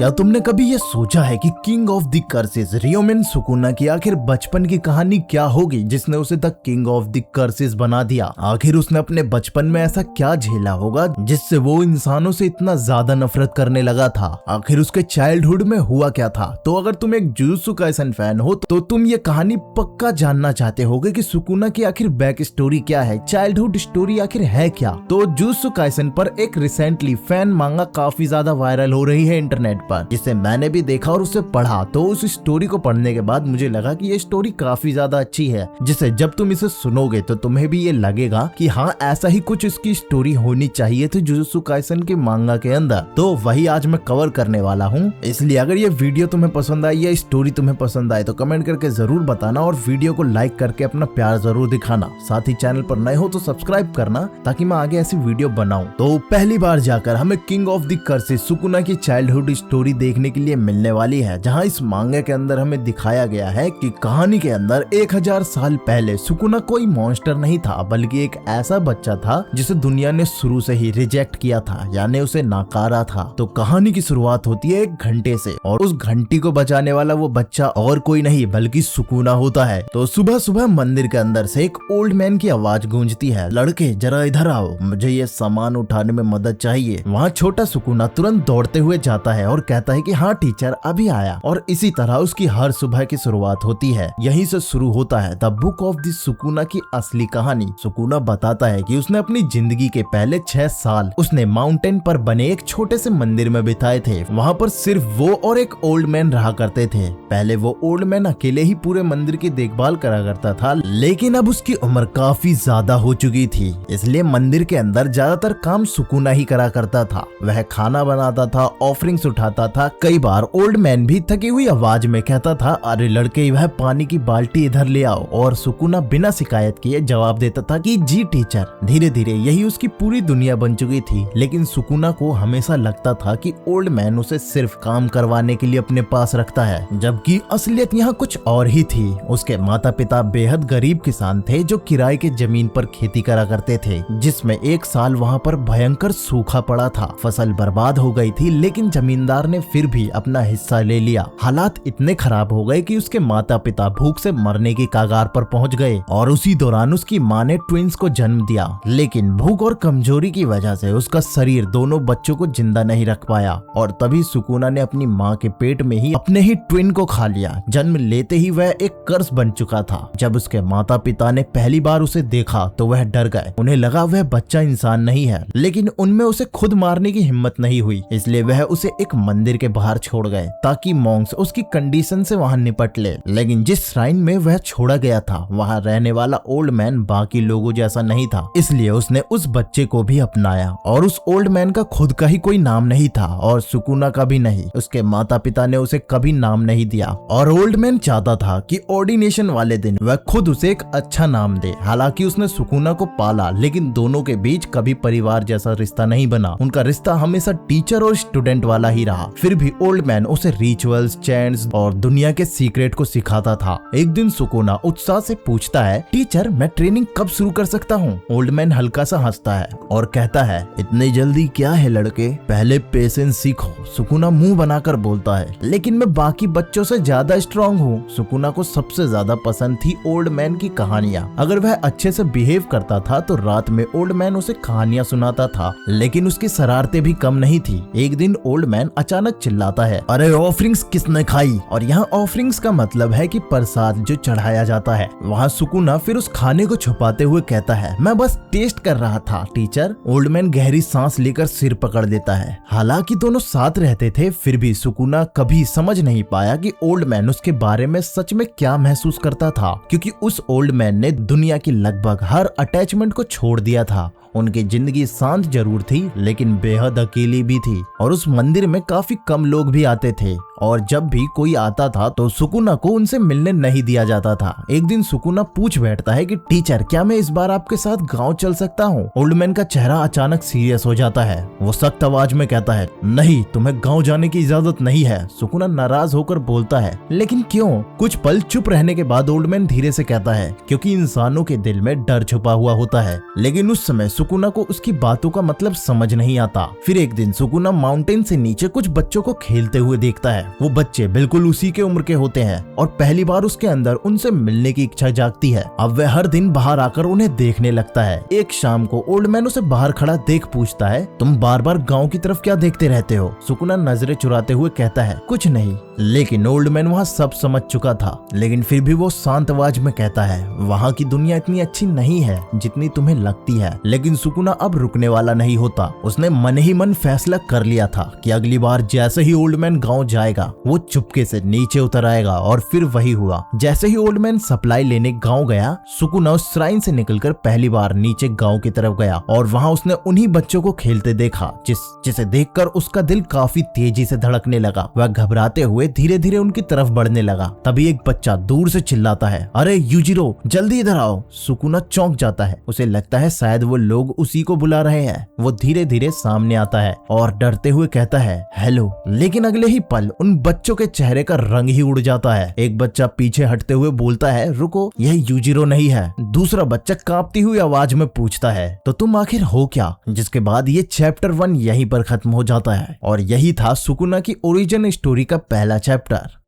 क्या तुमने कभी ये सोचा है कि king of the curses Ryomen Sukuna की आखिर बचपन की कहानी क्या होगी जिसने उसे the king of the curses बना दिया। आखिर उसने अपने बचपन में ऐसा क्या झेला होगा जिससे वो इंसानों से इतना ज्यादा नफरत करने लगा था। आखिर उसके चाइल्डहुड में हुआ क्या था। तो अगर तुम एक जुजुत्सु काइसेन फैन हो तो तुम ये कहानी पक्का जानना चाहते होगे कि सुकुना की आखिर बैक स्टोरी क्या है, चाइल्डहुड स्टोरी आखिर है क्या। तो जुजुत्सु काइसेन पर एक रिसेंटली फैन मांगा काफी ज्यादा वायरल हो रही है इंटरनेट पर, जिसे मैंने भी देखा और उसे पढ़ा। तो उस स्टोरी को पढ़ने के बाद मुझे लगा कि ये स्टोरी काफी ज्यादा अच्छी है, जिसे जब तुम इसे सुनोगे तो तुम्हें भी ये लगेगा कि हाँ ऐसा ही कुछ इसकी स्टोरी होनी चाहिए थी जुजुत्सु काइसेन के मांगा के अंदर। तो वही आज मैं कवर करने वाला हूँ। इसलिए अगर ये वीडियो तुम्हें पसंद आई या स्टोरी तुम्हें पसंद आए तो कमेंट करके जरूर बताना और वीडियो को लाइक करके अपना प्यार जरूर दिखाना। साथ ही चैनल पर नए हो तो सब्सक्राइब करना ताकि मैं आगे ऐसी वीडियो बनाऊं। तो पहली बार जाकर हमें king of the curses Sukuna की चाइल्डहुड स्टोरी देखने के लिए मिलने वाली है, जहां इस मांगे के अंदर हमें दिखाया गया है कि कहानी के अंदर 1000 साल पहले सुकुना कोई मॉन्स्टर नहीं था, बल्कि एक ऐसा बच्चा था जिसे दुनिया ने शुरू से ही रिजेक्ट किया था, यानी उसे नकारा था। तो कहानी की शुरुआत होती है एक घंटे से और उस घंटी को बचाने वाला वो बच्चा और कोई नहीं बल्कि सुकुना होता है। तो सुबह सुबह मंदिर के अंदर से एक ओल्ड मैन की आवाज गूंजती है, लड़के जरा इधर आओ, मुझे ये सामान उठाने में मदद चाहिए। वहाँ छोटा सुकुना तुरंत दौड़ते हुए जाता है और कहता है कि हाँ टीचर अभी आया। और इसी तरह उसकी हर सुबह की शुरुआत होती है। यहीं से शुरू होता है the book of the Sukuna की असली कहानी। सुकुना बताता है कि उसने अपनी जिंदगी के पहले 6 साल उसने माउंटेन पर बने एक छोटे से मंदिर में बिताए थे। वहाँ पर सिर्फ वो और एक ओल्ड मैन रहा करते थे। पहले वो ओल्ड मैन अकेले ही पूरे मंदिर की देखभाल करा करता था, लेकिन अब उसकी उम्र काफी ज्यादा हो चुकी थी, इसलिए मंदिर के अंदर ज्यादातर काम सुकुना ही करा करता था। वह खाना बनाता था, ऑफरिंग्स उठाता था। कई बार ओल्ड मैन भी थकी हुई आवाज में कहता था, अरे लड़के वह पानी की बाल्टी इधर ले आओ, और सुकुना बिना शिकायत किए जवाब देता था कि जी टीचर। धीरे धीरे यही उसकी पूरी दुनिया बन चुकी थी, लेकिन सुकुना को हमेशा लगता था कि ओल्ड मैन उसे सिर्फ काम करवाने के लिए अपने पास रखता है, जबकि असलियत यहाँ कुछ और ही थी। उसके माता पिता बेहद गरीब किसान थे जो किराए के जमीन पर खेती करा करते थे, जिसमें एक साल वहाँ पर भयंकर सूखा पड़ा था। फसल बर्बाद हो गई थी, लेकिन जमींदार ने फिर भी अपना हिस्सा ले लिया। हालात इतने खराब हो गए कि उसके माता पिता भूख से मरने की कगार पर पहुंच गए और उसी दौरान उसकी मां ने ट्विंस को जन्म दिया, लेकिन भूख और कमजोरी की वजह से उसका शरीर दोनों बच्चों को जिंदा नहीं रख पाया। और तभी सुकुना ने अपनी मां के पेट में ही अपने ही ट्विन को खा लिया। जन्म लेते ही वह एक कर्स बन चुका था। जब उसके माता पिता ने पहली बार उसे देखा तो वह डर गए। उन्हें लगा वह बच्चा इंसान नहीं है, लेकिन उनमें उसे खुद मारने की हिम्मत नहीं हुई, इसलिए वह उसे एक मंदिर के बाहर छोड़ गए ताकि मॉन्क्स उसकी कंडीशन से वहां निपट ले। लेकिन जिस श्राइन में वह छोड़ा गया था वहां रहने वाला ओल्ड मैन बाकी लोगों जैसा नहीं था, इसलिए उसने उस बच्चे को भी अपनाया। और उस ओल्ड मैन का खुद का ही कोई नाम नहीं था और सुकुना का भी नहीं। उसके माता पिता ने उसे कभी नाम नहीं दिया और ओल्ड मैन चाहता था कि ऑर्डिनेशन वाले दिन वह खुद उसे एक अच्छा नाम दे। हालांकि उसने सुकुना को पाला, लेकिन दोनों के बीच कभी परिवार जैसा रिश्ता नहीं बना। उनका रिश्ता हमेशा टीचर और स्टूडेंट वाला ही रहा। फिर भी ओल्ड मैन उसे रिचुअल्स, चैंट्स और दुनिया के सीक्रेट को सिखाता था। एक दिन सुकुना उत्साह से पूछता है, टीचर मैं ट्रेनिंग कब शुरू कर सकता हूँ? ओल्ड मैन हल्का सा हंसता है और कहता है, इतनी जल्दी क्या है लड़के, पहले पेशेंस सीखो। सुकुना मुंह बनाकर बोलता है, लेकिन मैं बाकी बच्चों से ज्यादा स्ट्रॉन्ग हूँ। सुकुना को सबसे ज्यादा पसंद थी ओल्ड मैन की कहानियाँ। अगर वह अच्छे से बिहेव करता था तो रात में ओल्ड मैन उसे कहानियाँ सुनाता था, लेकिन उसकी शरारतें भी कम नहीं थी। एक दिन ओल्ड मैन अचानक चिल्लाता है, अरे ऑफरिंग्स किसने खाई? और यहाँ ऑफरिंग्स का मतलब है कि प्रसाद जो चढ़ाया जाता है। वहाँ सुकुना फिर उस खाने को छुपाते हुए कहता है, मैं बस टेस्ट कर रहा था टीचर। ओल्ड मैन गहरी सांस लेकर सिर पकड़ देता है। हालांकि दोनों साथ रहते थे, फिर भी सुकुना कभी समझ नहीं पाया कि ओल्ड मैन उसके बारे में सच में क्या महसूस करता था, क्योंकि उस ओल्ड मैन ने दुनिया की लगभग हर अटैचमेंट को छोड़ दिया था। उनकी जिंदगी शांत जरूर थी, लेकिन बेहद अकेली भी थी। और उस मंदिर में काफी कम लोग भी आते थे और जब भी कोई आता था तो सुकुना को उनसे मिलने नहीं दिया जाता था। एक दिन सुकुना पूछ बैठता है कि टीचर, क्या मैं इस बार आपके साथ गाँव चल सकता हूँ? ओल्ड मैन का चेहरा अचानक सीरियस हो जाता है। वो सख्त आवाज में कहता है, नहीं, तुम्हें गाँव जाने की इजाजत नहीं है। सुकुना नाराज होकर बोलता है, लेकिन क्यों? कुछ पल चुप रहने के बाद ओल्ड मैन धीरे से कहता है, क्योंकि इंसानों के दिल में डर छुपा हुआ होता है। लेकिन उस समय सुकुना को उसकी बातों का मतलब समझ नहीं आता। फिर एक दिन सुकुना माउंटेन से नीचे कुछ बच्चों को खेलते हुए देखता है। वो बच्चे बिल्कुल उसी के उम्र के होते हैं और पहली बार उसके अंदर उनसे मिलने की इच्छा जागती है। अब वह हर दिन बाहर आकर उन्हें देखने लगता है। एक शाम को ओल्ड मैन उसे बाहर खड़ा देख पूछता है, तुम बार बार गाँव की तरफ क्या देखते रहते हो? सुकुना नजरें चुराते हुए कहता है, कुछ नहीं। लेकिन ओल्ड मैन वहाँ सब समझ चुका था। लेकिन फिर भी वो शांत आवाज में कहता है, वहाँ की दुनिया इतनी अच्छी नहीं है जितनी तुम्हें लगती है। लेकिन सुकुना अब रुकने वाला नहीं होता। उसने मन ही मन फैसला कर लिया था कि अगली बार जैसे ही ओल्ड मैन गाँव जाएगा वो चुपके से नीचे उतर आएगा। और फिर वही हुआ। जैसे ही ओल्ड मैन सप्लाई लेने गाँव गया, सुकुना उस श्राइन से निकलकर पहली बार नीचे गाँव की तरफ गया और वहाँ उसने उन्हीं बच्चों को खेलते देखा जिसे देखकर उसका दिल काफी तेजी से धड़कने लगा। वह घबराते हुए धीरे धीरे उनकी तरफ बढ़ने लगा। तभी एक बच्चा दूर से चिल्लाता है, अरे यूजिरो, जल्दी इधर आओ। सुकुना चौंक जाता है। उसे लगता है शायद वो लोग उसी को बुला रहे हैं। वो धीरे धीरे सामने आता है और डरते हुए कहता है, हेलो। लेकिन अगले ही पल उन बच्चों के चेहरे का रंग ही उड़ जाता है। एक बच्चा पीछे हटते हुए बोलता है, रुको, यह यूजिरो नहीं है। दूसरा बच्चा कांपती हुई आवाज में पूछता है, तो तुम आखिर हो क्या? जिसके बाद ये चैप्टर 1 यहीं पर खत्म हो जाता है। और यही था सुकुना की ओरिजिन स्टोरी का पहला चैप्टर।